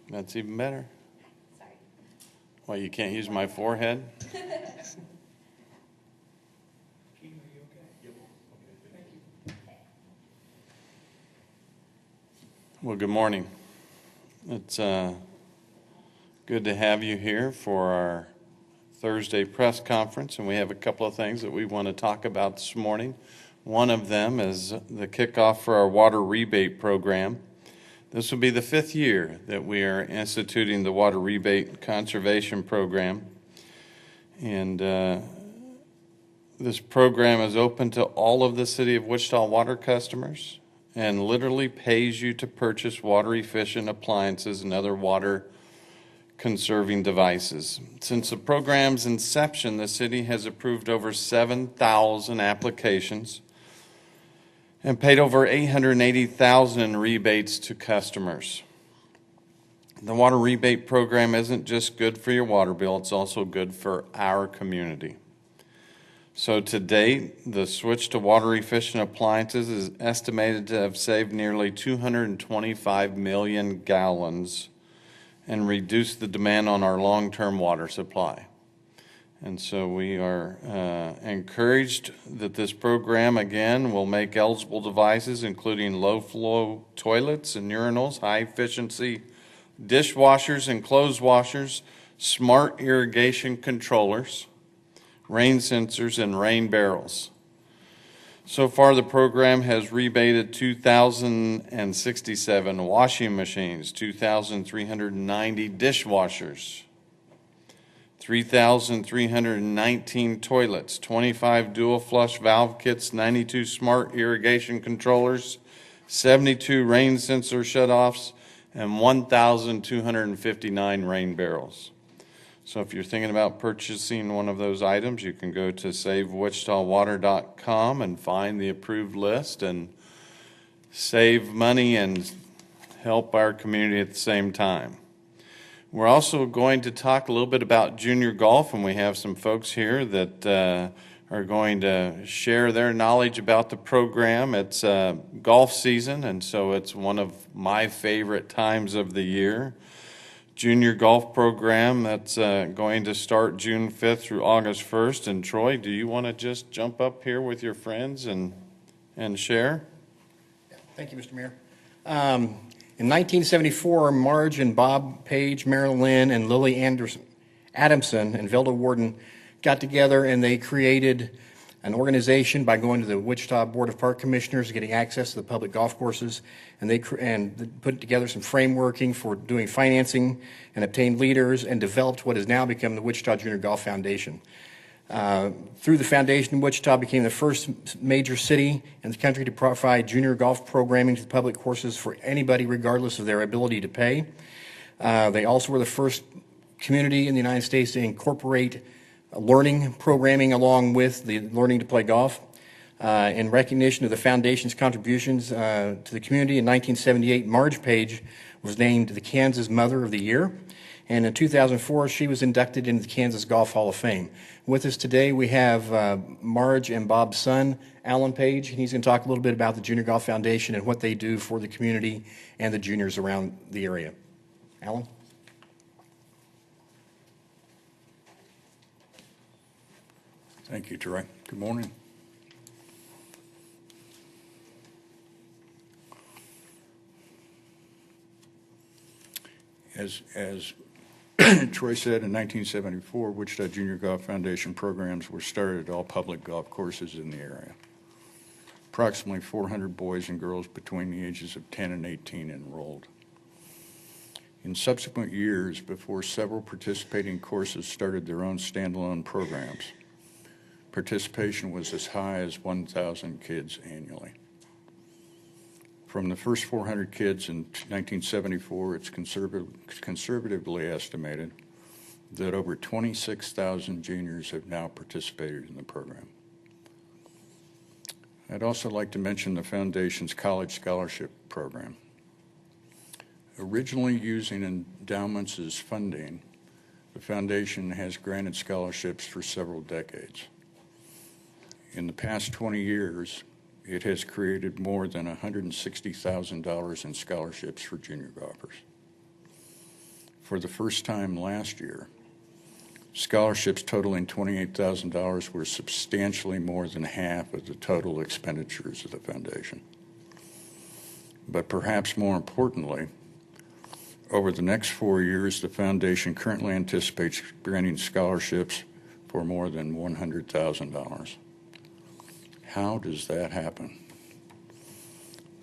That's even better. Sorry. Well, you can't use my forehead? Well, good morning. It's good to have you here for our Thursday press conference, and we have a couple of things that we want to talk about this morning. One of them is the kickoff for our water rebate program. This will be the 5th year that we are instituting the water rebate conservation program, and this program is open to all of the City of Wichita water customers and literally pays you to purchase water-efficient appliances and other water-conserving devices. Since the program's inception, the city has approved over 7,000 applications and paid over $880,000 in rebates to customers. The water rebate program isn't just good for your water bill, it's also good for our community. So to date, the switch to water-efficient appliances is estimated to have saved nearly 225 million gallons and reduced the demand on our long-term water supply. And so we are encouraged that this program, again, will make eligible devices, including low-flow toilets and urinals, high-efficiency dishwashers and clothes washers, smart irrigation controllers, rain sensors, and rain barrels. So far, the program has rebated 2,067 washing machines, 2,390 dishwashers, 3,319 toilets, 25 dual flush valve kits, 92 smart irrigation controllers, 72 rain sensor shutoffs, and 1,259 rain barrels. So if you're thinking about purchasing one of those items, you can go to SaveWichitaWater.com and find the approved list and save money and help our community at the same time. We're also going to talk a little bit about junior golf, and we have some folks here that are going to share their knowledge about the program. It's golf season, and so it's one of my favorite times of the year. Junior golf program that's going to start June 5th through August 1st. And Troy, do you want to just jump up here with your friends and share? Thank you, Mr. Mayor. In 1974, Marge and Bob Page, Marilyn Lynn, and Lily Adamson and Velda Warden got together and they created an organization by going to the Wichita Board of Park Commissioners, getting access to the public golf courses, and they put together some frameworking for doing financing and obtained leaders and developed what has now become the Wichita Junior Golf Foundation. Through the foundation, Wichita became the first major city in the country to provide junior golf programming to the public courses for anybody regardless of their ability to pay. They also were the first community in the United States to incorporate learning programming along with the learning to play golf. In recognition of the foundation's contributions to the community, in 1978, Marge Page was named the Kansas Mother of the Year. And in 2004, she was inducted into the Kansas Golf Hall of Fame. With us today, we have Marge and Bob's son, Alan Page, and he's going to talk a little bit about the Junior Golf Foundation and what they do for the community and the juniors around the area. Alan? Thank you, Troy. Good morning. As Troy said, in 1974, Wichita Junior Golf Foundation programs were started at all public golf courses in the area. Approximately 400 boys and girls between the ages of 10 and 18 enrolled. In subsequent years, before several participating courses started their own standalone programs, participation was as high as 1,000 kids annually. From the first 400 kids in 1974, it's conservatively estimated that over 26,000 juniors have now participated in the program. I'd also like to mention the Foundation's College Scholarship Program. Originally using endowments as funding, the Foundation has granted scholarships for several decades. In the past 20 years, it has created more than $160,000 in scholarships for junior golfers. For the first time last year, scholarships totaling $28,000 were substantially more than half of the total expenditures of the foundation. But perhaps more importantly, over the next 4 years, the foundation currently anticipates granting scholarships for more than $100,000. How does that happen?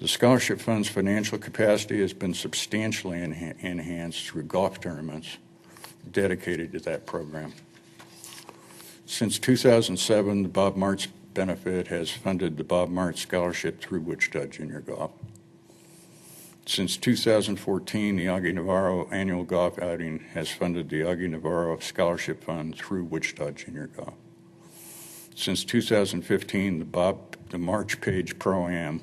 The scholarship fund's financial capacity has been substantially enhanced through golf tournaments dedicated to that program. Since 2007, the Bob Martz benefit has funded the Bob Martz Scholarship through Wichita Junior Golf. Since 2014, the Augie Navarro annual golf outing has funded the Augie Navarro Scholarship Fund through Wichita Junior Golf. Since 2015, the March Page Pro-Am,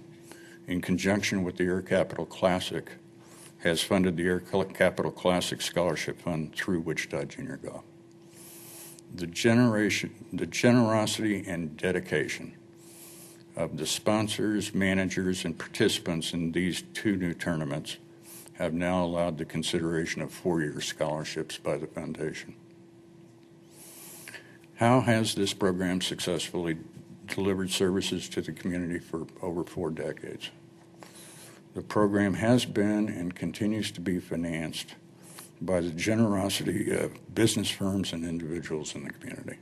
in conjunction with the Air Capital Classic, has funded the Air Capital Classic Scholarship Fund through Wichita Junior Golf. The generosity and dedication of the sponsors, managers, and participants in these two new tournaments have now allowed the consideration of 4-year scholarships by the foundation. How has this program successfully delivered services to the community for over 4 decades? The program has been and continues to be financed by the generosity of business firms and individuals in the community.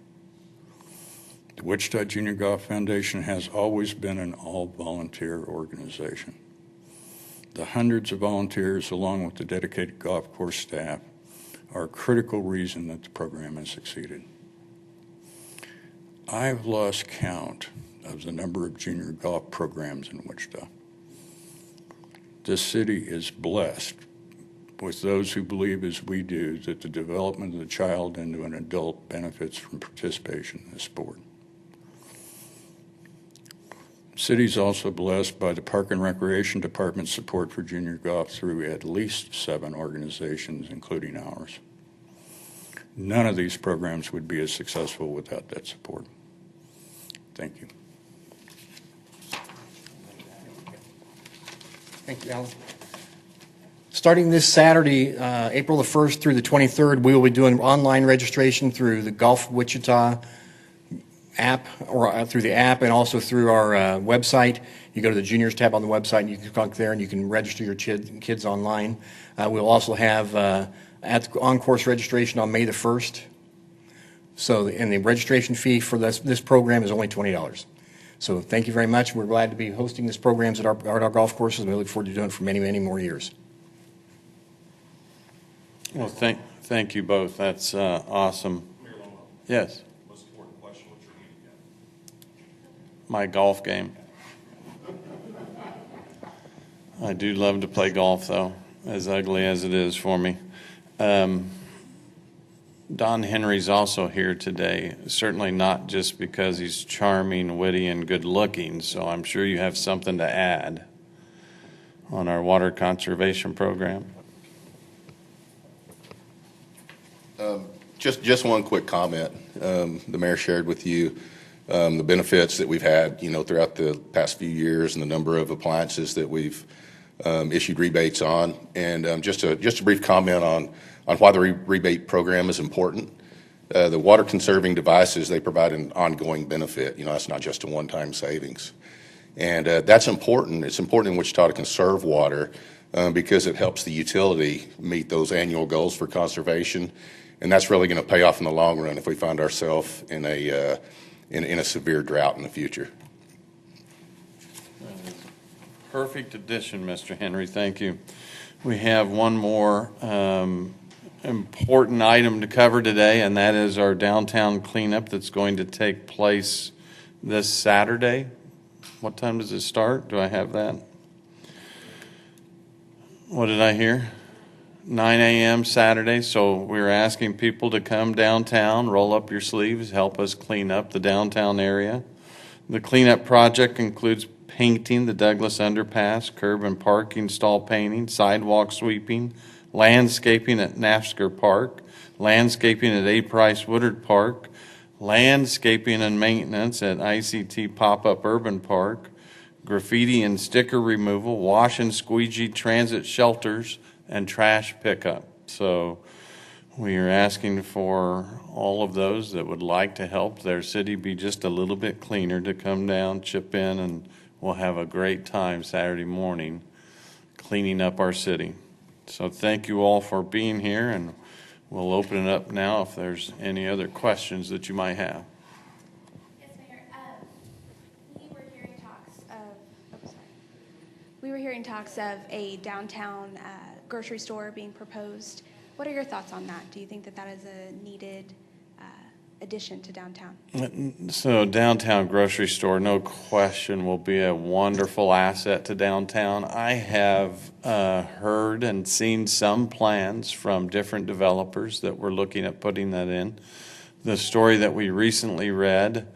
The Wichita Junior Golf Foundation has always been an all-volunteer organization. The hundreds of volunteers, along with the dedicated golf course staff, are a critical reason that the program has succeeded. I've lost count of the number of junior golf programs in Wichita. This city is blessed with those who believe, as we do, that the development of the child into an adult benefits from participation in the sport. The city is also blessed by the Park and Recreation Department's support for junior golf through at least 7 organizations, including ours. None of these programs would be as successful without that support. Thank you. Thank you, Alan. Starting this Saturday, April the 1st through the 23rd, we will be doing online registration through the Golf Wichita app, or through the app, and also through our website. You go to the juniors tab on the website, and you can click there, and you can register your kids online. We'll also have on-course registration on May the 1st. And the registration fee for this program is only $20. So thank you very much. We're glad to be hosting these programs at our golf courses, and we look forward to doing it for many, many more years. Well, thank you both. That's awesome. Mayor Longwell, Yes, most important question, what's your handicap? my golf game. I do love to play golf, though, as ugly as it is for me. Don Henry's also here today, certainly not just because he's charming, witty, and good-looking, so I'm sure you have something to add on our water conservation program. Just one quick comment. The mayor shared with you the benefits that we've had, throughout the past few years, and the number of appliances that we've issued rebates on. And just a brief comment on why the rebate program is important. The water conserving devices, they provide an ongoing benefit. That's not just a one-time savings. And that's important. It's important in Wichita to conserve water because it helps the utility meet those annual goals for conservation. And that's really going to pay off in the long run if we find ourselves in a severe drought in the future. Perfect addition, Mr. Henry. Thank you. We have one more important item to cover today, and that is our downtown cleanup that's going to take place this Saturday. What time does it start? Do I have that? What did I hear? 9 a.m. Saturday. So we're asking people to come downtown, roll up your sleeves, help us clean up the downtown area. The cleanup project includes painting the Douglas Underpass, curb and parking stall painting, sidewalk sweeping, landscaping at Nafsker Park, landscaping at A. Price Woodard Park, landscaping and maintenance at ICT Pop-Up Urban Park, graffiti and sticker removal, wash and squeegee transit shelters, and trash pickup. So we are asking for all of those that would like to help their city be just a little bit cleaner to come down, chip in, and we'll have a great time Saturday morning cleaning up our city. So thank you all for being here, and we'll open it up now if there's any other questions that you might have. Yes, Mayor. We were hearing talks of, We were hearing talks of a downtown grocery store being proposed. What are your thoughts on that? Do you think that that is a needed addition to downtown? So downtown grocery store, no question, will be a wonderful asset to downtown. I have heard and seen some plans from different developers that were looking at putting that in. The story that we recently read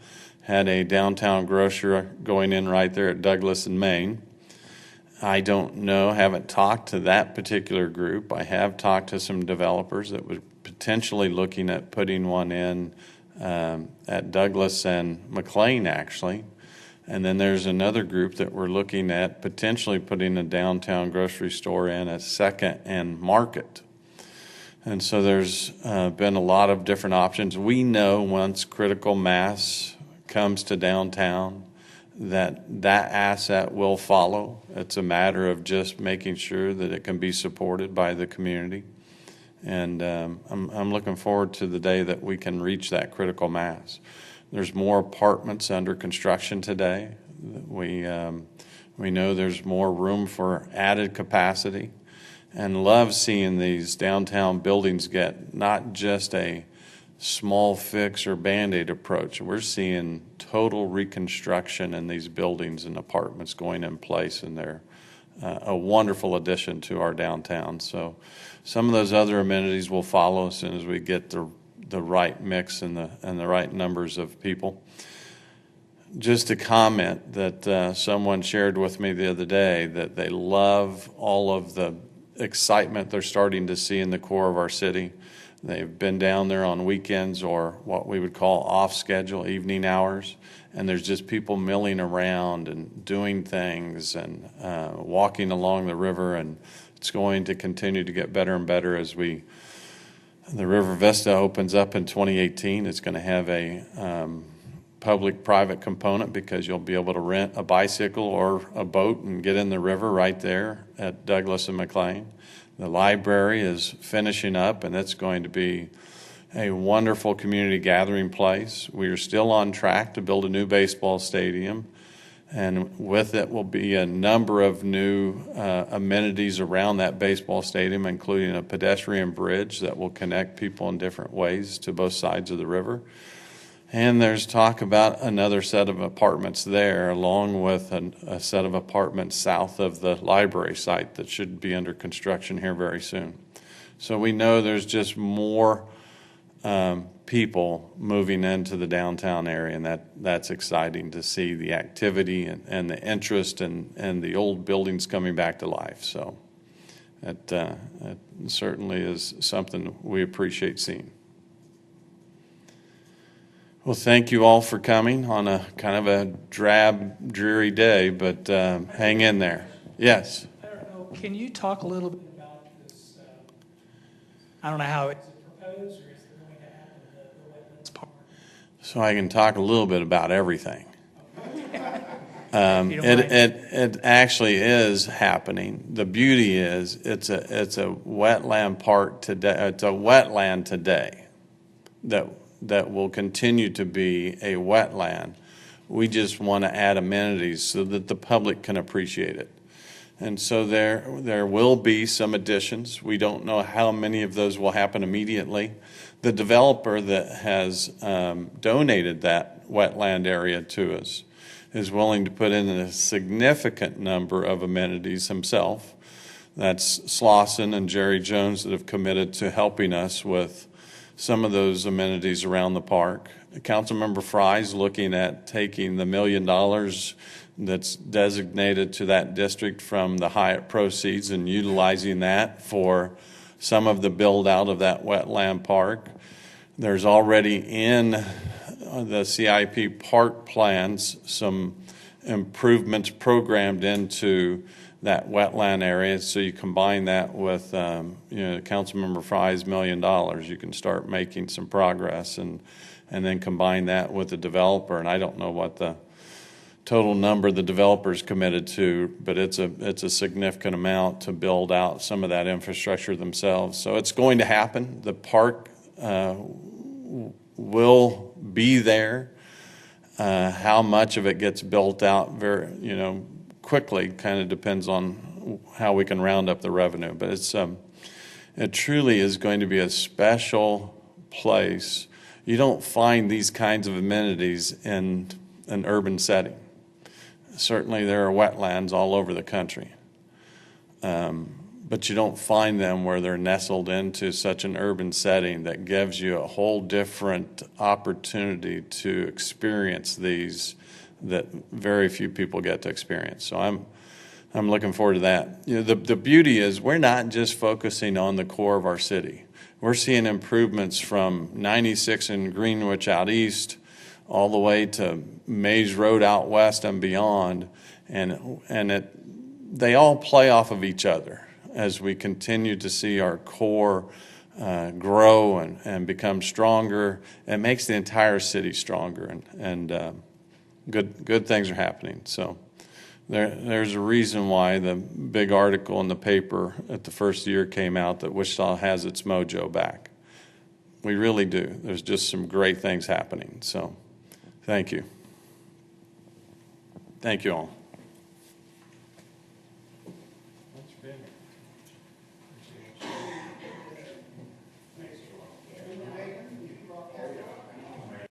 had a downtown grocer going in right there at Douglas and Main. I don't know, haven't talked to that particular group. I have talked to some developers that were potentially looking at putting one in at Douglas and McLean, actually. And then there's another group that we're looking at potentially putting a downtown grocery store in at Second and Market. And so there's been a lot of different options. We know once critical mass comes to downtown, that asset will follow. It's a matter of just making sure that it can be supported by the community. And I'm looking forward to the day that we can reach that critical mass. There's more apartments under construction today. We know there's more room for added capacity, and love seeing these downtown buildings get not just a small fix or Band-Aid approach. We're seeing total reconstruction in these buildings and apartments going in place, and they're a wonderful addition to our downtown. So some of those other amenities will follow as soon as we get the right mix and the right numbers of people. Just a comment that someone shared with me the other day, that they love all of the excitement they're starting to see in the core of our city. They've been down there on weekends or what we would call off-schedule evening hours, and there's just people milling around and doing things and walking along the river, and it's going to continue to get better and better as the River Vista opens up in 2018. It's going to have a public-private component because you'll be able to rent a bicycle or a boat and get in the river right there at Douglas and McLean. The library is finishing up, and it's going to be a wonderful community gathering place. We are still on track to build a new baseball stadium, and with it will be a number of new amenities around that baseball stadium, including a pedestrian bridge that will connect people in different ways to both sides of the river. And there's talk about another set of apartments there, along with a set of apartments south of the library site that should be under construction here very soon. So we know there's just more people moving into the downtown area, and that's exciting to see the activity and the interest and the old buildings coming back to life. So it certainly is something we appreciate seeing. Well, thank you all for coming on a kind of a drab, dreary day, but hang in there. Yes? I don't know, can you talk a little bit about this, I don't know how it's proposed, or is it going to happen, the wetlands part? So I can talk a little bit about everything. If you don't mind. It actually is happening. The beauty is it's a wetland park today. It's a wetland today that will continue to be a wetland. We just want to add amenities so that the public can appreciate it. And so there will be some additions. We don't know how many of those will happen immediately. The developer that has donated that wetland area to us is willing to put in a significant number of amenities himself. That's Slauson and Jerry Jones that have committed to helping us with some of those amenities around the park. Councilmember Fry's looking at taking the $1 million that's designated to that district from the Hyatt proceeds and utilizing that for some of the build out of that wetland park. There's already in the CIP park plans some improvements programmed into that wetland area. So you combine that with, Councilmember Fry's $1 million, you can start making some progress, and then combine that with the developer. And I don't know what the total number the developer's committed to, but it's a significant amount to build out some of that infrastructure themselves. So it's going to happen. The park will be there. How much of it gets built out quickly kind of depends on how we can round up the revenue. But it truly is going to be a special place. You don't find these kinds of amenities in an urban setting. Certainly there are wetlands all over the country, but you don't find them where they're nestled into such an urban setting that gives you a whole different opportunity to experience these that very few people get to experience. So I'm looking forward to that. The beauty is we're not just focusing on the core of our city. We're seeing improvements from 96 in Greenwich out east all the way to Mays Road out west and beyond, and they all play off of each other as we continue to see our core grow and become stronger. It makes the entire city stronger, and good things are happening. So there's a reason why the big article in the paper at the first year came out that Wichita has its mojo back. We really do. There's just some great things happening. So thank you. Thank you all.